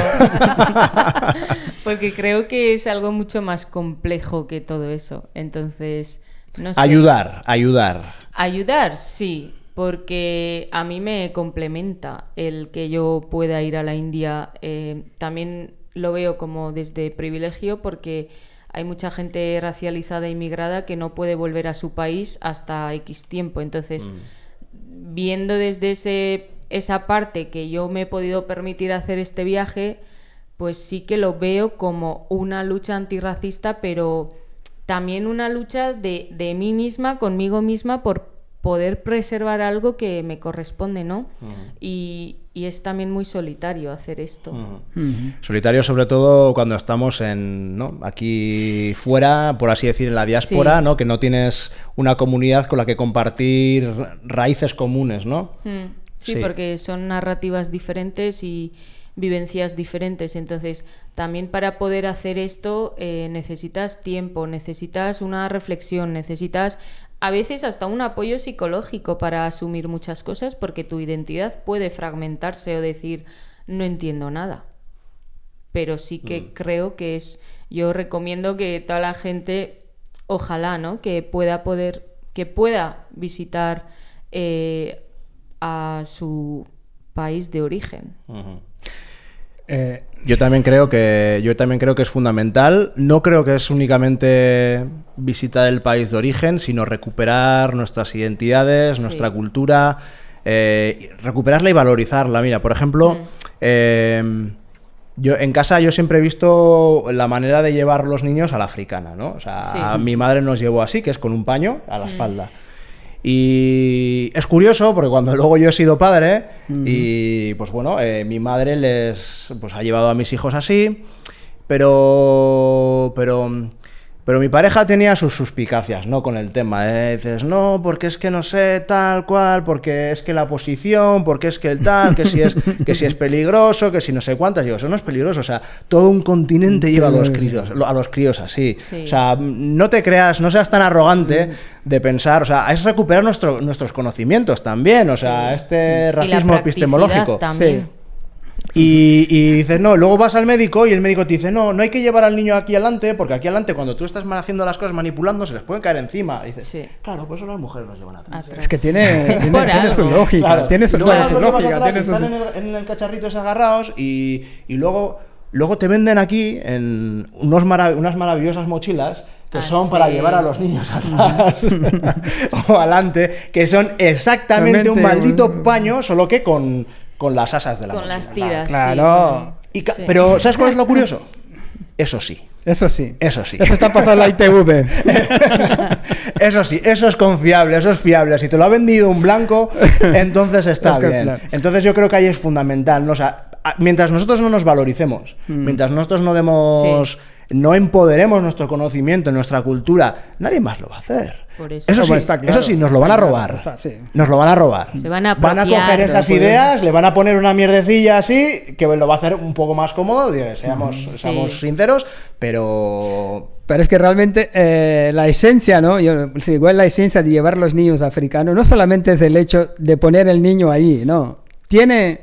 porque creo que es algo mucho más complejo que todo eso. Entonces, no sé. Ayudar. Ayudar, sí, porque a mí me complementa el que yo pueda ir a la India. También lo veo como desde privilegio, porque hay mucha gente racializada e inmigrada que no puede volver a su país hasta X tiempo. Entonces, viendo desde esa parte que yo me he podido permitir hacer este viaje, pues sí que lo veo como una lucha antirracista, pero también una lucha de mí misma, conmigo misma, por poder preservar algo que me corresponde, ¿no? Y es también muy solitario hacer esto. Solitario sobre todo cuando estamos aquí fuera, por así decir, en la diáspora, ¿no? Que no tienes una comunidad con la que compartir raíces comunes, ¿no? Sí, porque son narrativas diferentes y vivencias diferentes. Entonces, también para poder hacer esto necesitas tiempo, necesitas una reflexión, necesitas a veces hasta un apoyo psicológico para asumir muchas cosas, porque tu identidad puede fragmentarse o decir no entiendo nada. Pero sí que creo que yo recomiendo que toda la gente, ojalá, ¿no? que pueda visitar a su país de origen. Yo también creo que es fundamental. No creo que es únicamente visitar el país de origen, sino recuperar nuestras identidades, nuestra cultura, recuperarla y valorizarla. Mira, por ejemplo, yo en casa siempre he visto la manera de llevar los niños a la africana, ¿no? O sea, mi madre nos llevó así, que es con un paño a la espalda. Y es curioso porque cuando luego yo he sido padre y pues bueno, mi madre les ha llevado a mis hijos así, pero mi pareja tenía sus suspicacias, ¿no? Con el tema, dices, no, porque es que no sé, tal cual, porque es que la posición, porque es que el tal, que si es peligroso, que si no sé cuántas. Digo, eso no es peligroso, o sea, todo un continente lleva a los críos así. O sea, no te creas, no seas tan arrogante de pensar, o sea, es recuperar nuestros conocimientos también, o sea, este racismo epistemológico. También. Y dices, no, luego vas al médico y el médico te dice, no hay que llevar al niño aquí adelante, porque aquí adelante cuando tú estás haciendo las cosas manipulando se les pueden caer encima. Y dices, claro, pues eso las mujeres nos llevan atrás. Es que tiene su lógica, claro. Tiene su lógica. Están en el cacharrito agarrados y luego te venden aquí en unas maravillosas mochilas que son para llevar a los niños atrás o adelante, que son exactamente un maldito paño, solo que con las asas de la mochila. Con las tiras, claro. Pero ¿sabes cuál es lo curioso? Eso sí. Eso está pasando en la ITV. Eso sí, eso es confiable, eso es fiable. Si te lo ha vendido un blanco, entonces está bien. Entonces yo creo que ahí es fundamental, ¿no? O sea, mientras nosotros no nos valoricemos, mientras nosotros no demos... Sí. No empoderemos nuestro conocimiento, nuestra cultura, nadie más lo va a hacer. Por eso. Eso sí, Está claro. eso sí, nos lo van a robar. Sí. Nos lo van a robar. Se van a Van a apropiar. coger esas ideas, le van a poner una mierdecilla así, que lo va a hacer un poco más cómodo, seamos sinceros, pero... Pero es que realmente la esencia, ¿no? Igual la esencia de llevar a los niños africanos no solamente es el hecho de poner el niño ahí, ¿no? Tiene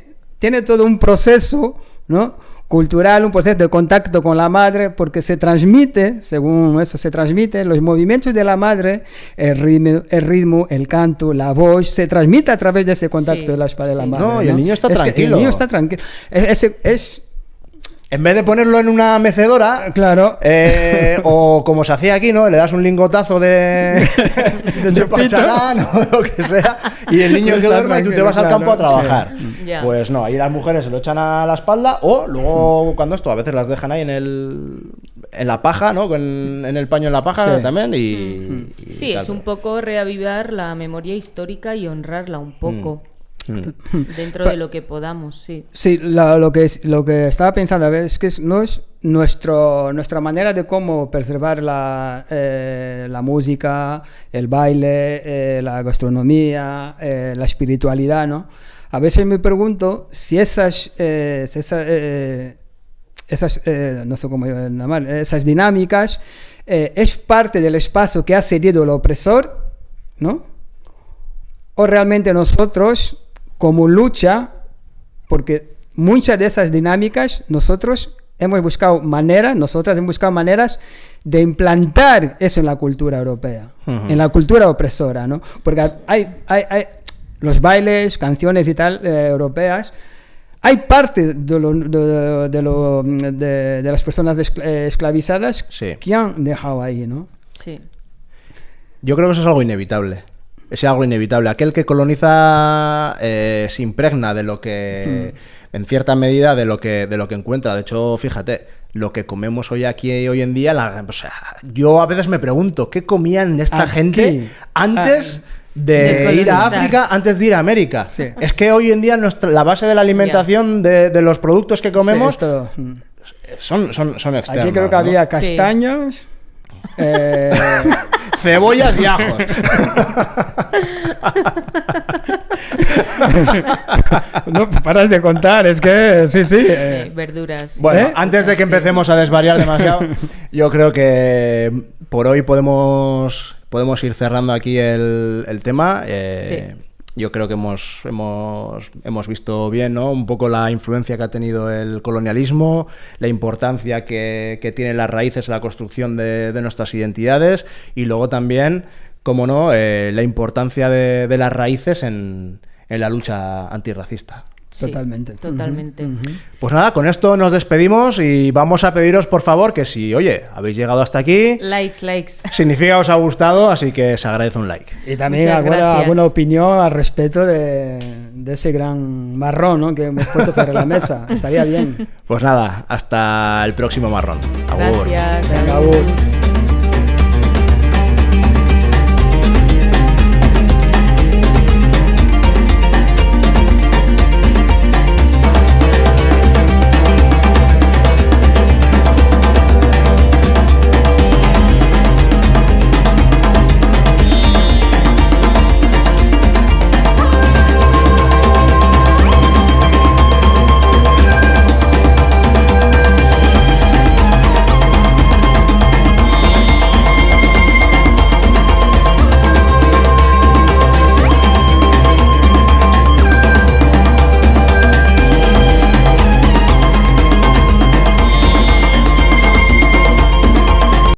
todo un proceso, ¿no? Cultural, un proceso de contacto con la madre, porque se transmite, según eso se transmite, los movimientos de la madre, el ritmo, el canto, la voz, se transmite a través de ese contacto de la espalda de la madre. No, y el niño está tranquilo. El niño está tranquilo. En vez de ponerlo en una mecedora, claro. O como se hacía aquí, ¿no? Le das un lingotazo de pacharán o lo que sea, y el niño que duerme y tú te vas al campo a trabajar. Sí. Yeah. Pues no, ahí las mujeres se lo echan a la espalda, o luego cuando esto a veces las dejan ahí en la paja, ¿no? En el paño en la paja también. Y Sí, tal. es un poco reavivar la memoria histórica y honrarla un poco. Dentro de lo que podamos, sí. Sí, lo que estaba pensando a ver es que no es nuestra manera de cómo preservar la música, el baile, la gastronomía, la espiritualidad, ¿no? A veces me pregunto si esas no sé cómo llamar, esas dinámicas es parte del espacio que ha cedido el opresor, ¿no? O realmente nosotros, como lucha, porque muchas de esas dinámicas nosotras hemos buscado maneras de implantar eso en la cultura europea, en la cultura opresora, ¿no? Porque hay los bailes, canciones y tal europeas, hay parte de las personas esclavizadas que han dejado ahí, ¿no? Sí. Yo creo que eso es algo inevitable. Es algo inevitable. Aquel que coloniza se impregna de lo que, en cierta medida, de lo que encuentra. De hecho, fíjate, lo que comemos hoy en día, o sea, yo a veces me pregunto, ¿qué comían esta gente antes de ir a África, antes de ir a América? Sí. Es que hoy en día la base de la alimentación de los productos que comemos son externos. Aquí creo que había castaños. Cebollas y ajos. No paras de contar, es que sí. Verduras. Bueno, antes de que empecemos a desvariar demasiado, yo creo que por hoy podemos ir cerrando aquí el tema. Yo creo que hemos visto bien, ¿no? Un poco la influencia que ha tenido el colonialismo, la importancia que tienen las raíces en la construcción de nuestras identidades, y luego también, como no, la importancia de las raíces en la lucha antirracista. Sí, totalmente. Pues nada, con esto nos despedimos y vamos a pediros, por favor, que si, oye, habéis llegado hasta aquí, likes. Significa que os ha gustado, así que se agradece un like. Y también alguna opinión al respecto de ese gran marrón, ¿no?, que hemos puesto sobre la mesa. Estaría bien. Pues nada, hasta el próximo marrón. Gracias. Venga,